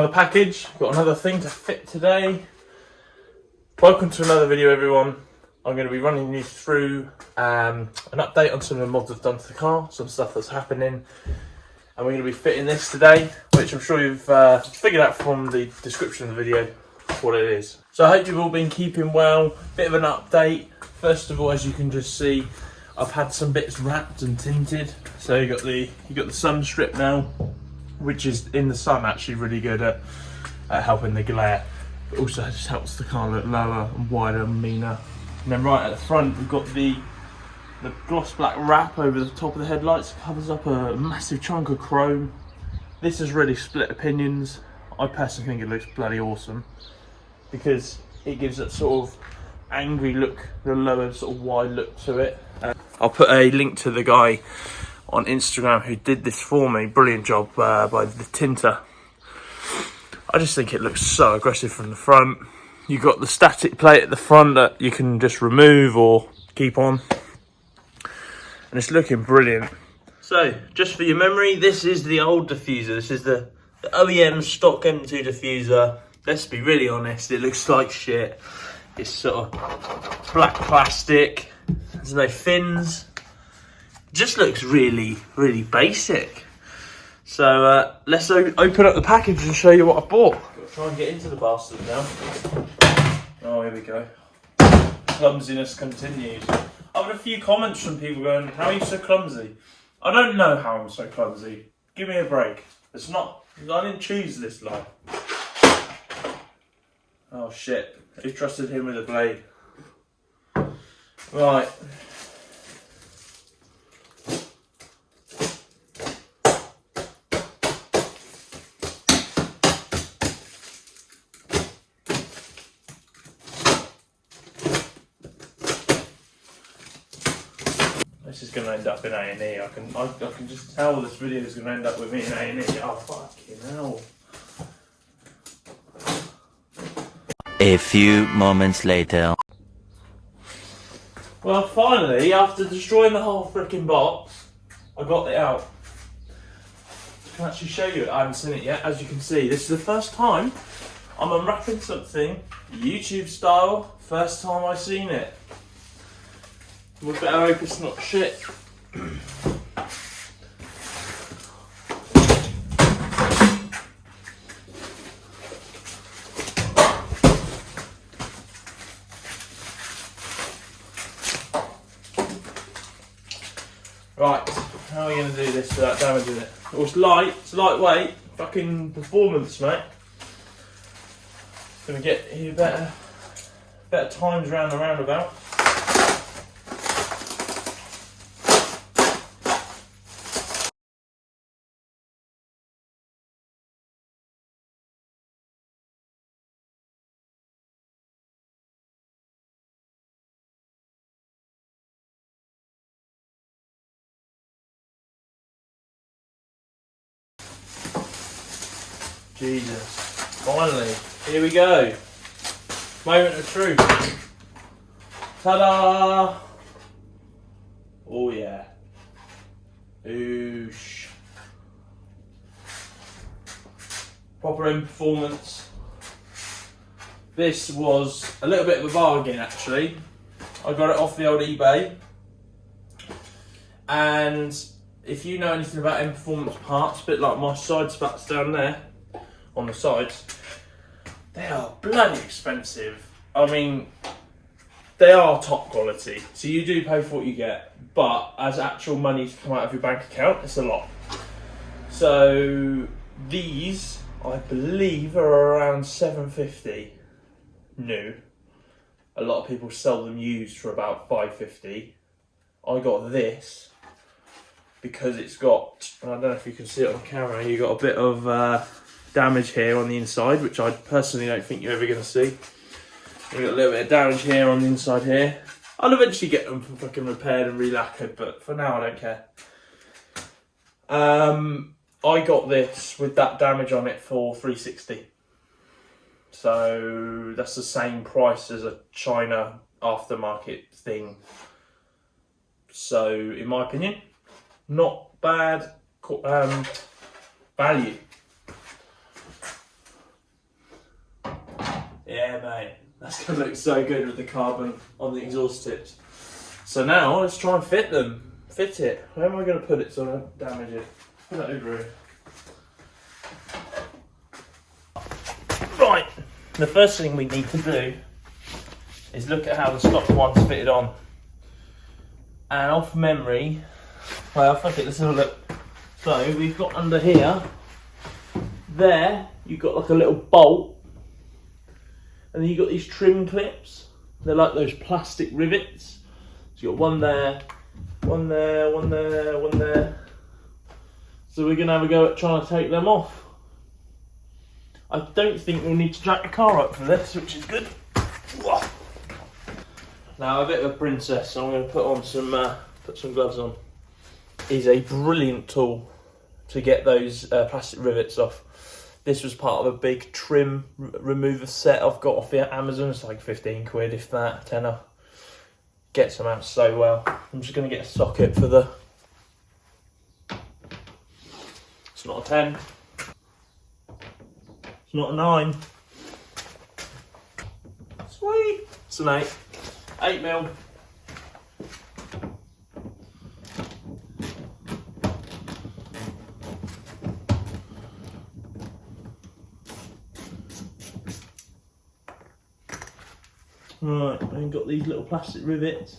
another package, got another thing to fit today. Welcome to another video, everyone. I'm going to be running you through an update on some of the mods I've done to the car, some stuff that's happening, and we're going to be fitting this today, which I'm sure you've figured out from the description of the video what it is. So I hope you've all been keeping well. Bit of an update. First of all, as you can just see, I've had some bits wrapped and tinted. So you got the sun strip now, which is in the sun actually really good at helping the glare. But also it just helps the car look lower and wider and meaner. And then right at the front we've got the gloss black wrap over the top of the headlights. It covers up a massive chunk of chrome. This has really split opinions. I personally think it looks bloody awesome because it gives that sort of angry look, the lower sort of wide look to it. I'll put a link to the guy on Instagram who did this for me. Brilliant job by the tinter. I just think it looks so aggressive from the front. You've got the static plate at the front that you can just remove or keep on. And it's looking brilliant. So, just for your memory, this is the old diffuser. This is the OEM stock M2 diffuser. Let's be really honest, it looks like shit. It's sort of black plastic. There's no fins. Just looks really, really basic. So let's open up the package and show you what I bought. Got to try and get into the bastard now. Oh, here we go. Clumsiness continues. I've had a few comments from people going, "How are you so clumsy?" I don't know how I'm so clumsy. Give me a break. It's not. I didn't choose this life. Oh shit! Who trusted him with a blade? Right. This is going to end up in A&E. I can just tell this video is going to end up with me in A&E. Oh fucking hell! A few moments later. Well, finally, after destroying the whole freaking box, I got it out. I can actually show you it. I haven't seen it yet. As you can see, this is the first time I'm unwrapping something YouTube style. First time I've seen it. We better hope it's not shit. Right, how are we going to do this without damaging it? Oh, it's light, it's lightweight, fucking performance, mate. Gonna get you better times round the roundabout. Jesus, finally, here we go. Moment of truth. Ta-da! Oh yeah. Oosh. Proper in performance. This was a little bit of a bargain actually. I got it off the old eBay. And if you know anything about in performance parts, a bit like my side spats down there, on the sides, they are bloody expensive. I mean, they are top quality, so you do pay for what you get, but as actual money to come out of your bank account, it's a lot. So these, I believe, are around $7.50 new. A lot of people sell them used for about $5.50. I got this because it's got, I don't know if you can see it on camera, you got a bit of damage here on the inside, which I personally don't think you're ever going to see. We've got a little bit of damage here on the inside here. I'll eventually get them fucking repaired and re-lacquered, but for now I don't care. I got this with that damage on it for $360. So that's the same price as a China aftermarket thing. So in my opinion, not bad value. Yeah, mate. That's going to look so good with the carbon on the exhaust tips. So now, let's try and fit them. Fit it. Where am I going to put it so I don't damage it? Put it over here. Right. The first thing we need to do is look at how the stock one's fitted on. And off memory, well, fuck it, let's have a look. So we've got under here, there, you've got like a little bolt, and then you've got these trim clips. They're like those plastic rivets. So you've got one there, one there, one there, one there. So we're going to have a go at trying to take them off. I don't think we'll need to jack the car up for this, which is good. Now, a bit of a princess, so I'm going to put on some gloves on. Is a brilliant tool to get those plastic rivets off. This was part of a big trim remover set I've got off Amazon. It's like 15 quid, if that, tenner. Gets them out so well. I'm just going to get a socket for the... It's not a 10. It's not a 9. Sweet. It's an 8. 8mm. Right, and got these little plastic rivets.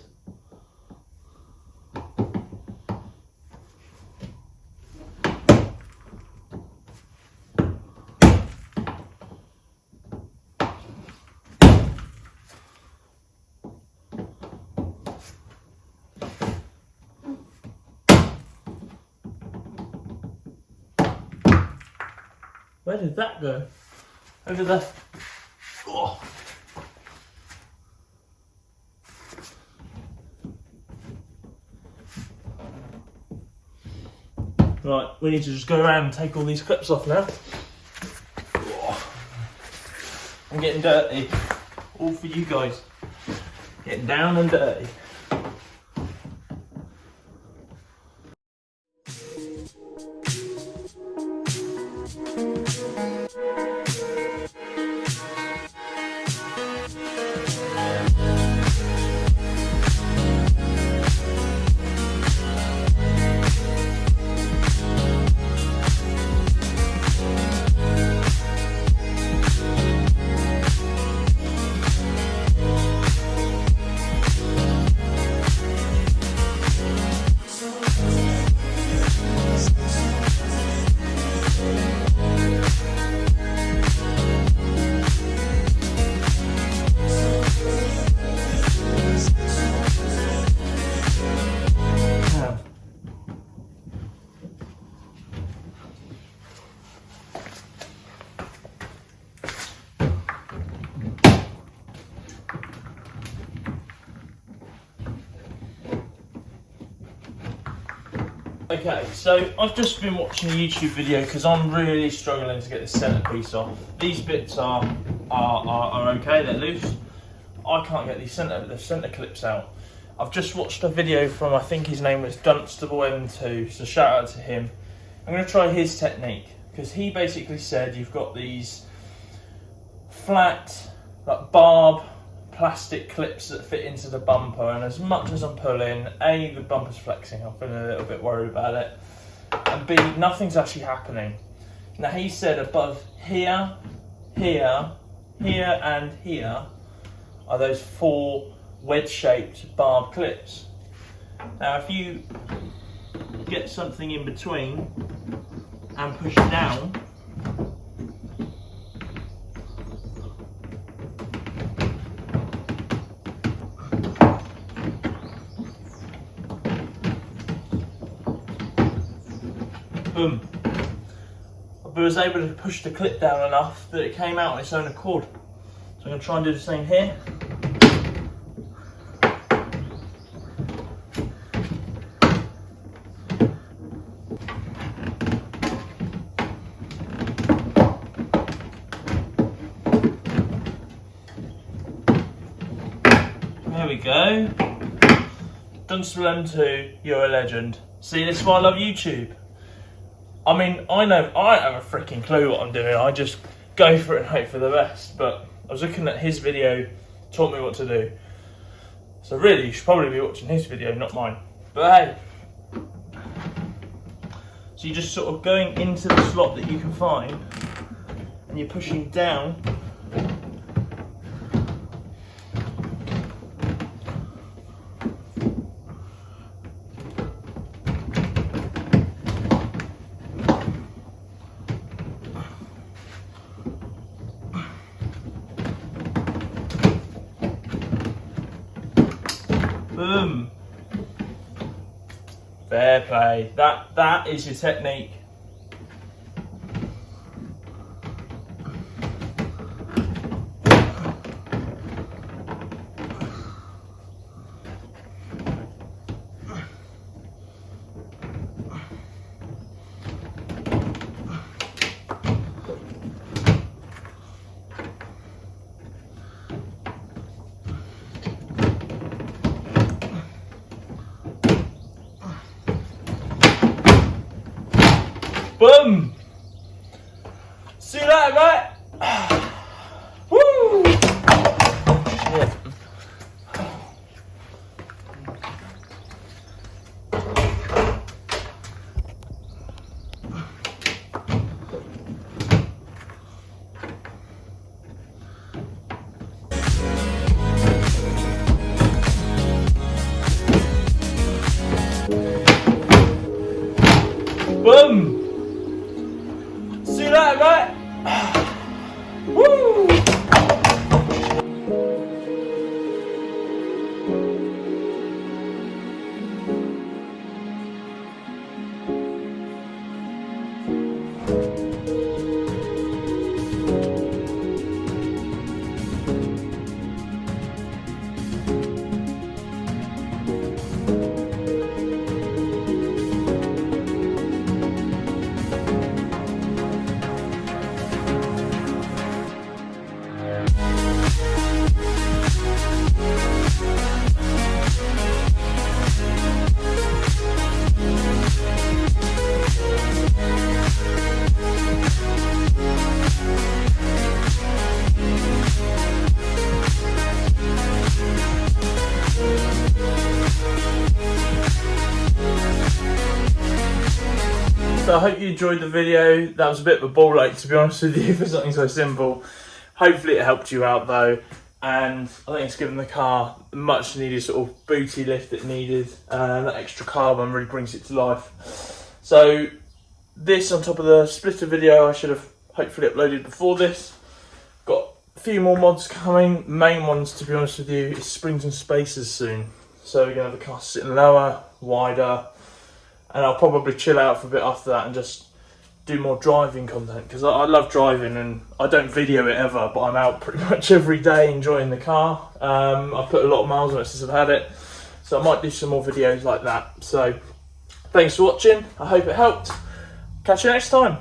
Where did that go? Over there. Oh. Right, we need to just go around and take all these clips off now. Oh. I'm getting dirty. All for you guys. Getting down and dirty. Okay, so I've just been watching a YouTube video because I'm really struggling to get this centerpiece off. These bits are okay, they're loose. I can't get these center clips out. I've just watched a video from, I think his name was Dunstable M2, so shout out to him. I'm going to try his technique because he basically said you've got these flat, like barb plastic clips that fit into the bumper, and as much as I'm pulling, A, the bumper's flexing, I'm feeling a little bit worried about it, and B, nothing's actually happening. Now he said above here, here, here and here are those 4 wedge-shaped barb clips. Now if you get something in between and push it down, boom. I was able to push the clip down enough that it came out on its own accord. So I'm going to try and do the same here. There we go. Dunstable M2, you're a legend. See, this is why I love YouTube. I mean, I know I don't have a freaking clue what I'm doing. I just go for it and hope for the best. But I was looking at his video, taught me what to do. So really, you should probably be watching his video, not mine. But hey. So you're just sort of going into the slot that you can find, and you're pushing down. Boom. Fair play. That is your technique. Boom! See that, mate? Woo! Yeah. Boom! See that, mate? Woo! So I hope you enjoyed the video. That was a bit of a ball ache, to be honest with you, for something so simple. Hopefully it helped you out though, and I think it's given the car the much needed sort of booty lift it needed. That extra carbon really brings it to life. So this on top of the splitter video I should have hopefully uploaded before this. Got a few more mods coming. Main ones, to be honest with you, is springs and spacers soon. So we're going to have the car sitting lower, wider, and I'll probably chill out for a bit after that and just do more driving content, because I love driving and I don't video it ever, but I'm out pretty much every day enjoying the car. I've put a lot of miles on it since I've had it, so I might do some more videos like that. So thanks for watching, I hope it helped. Catch you next time.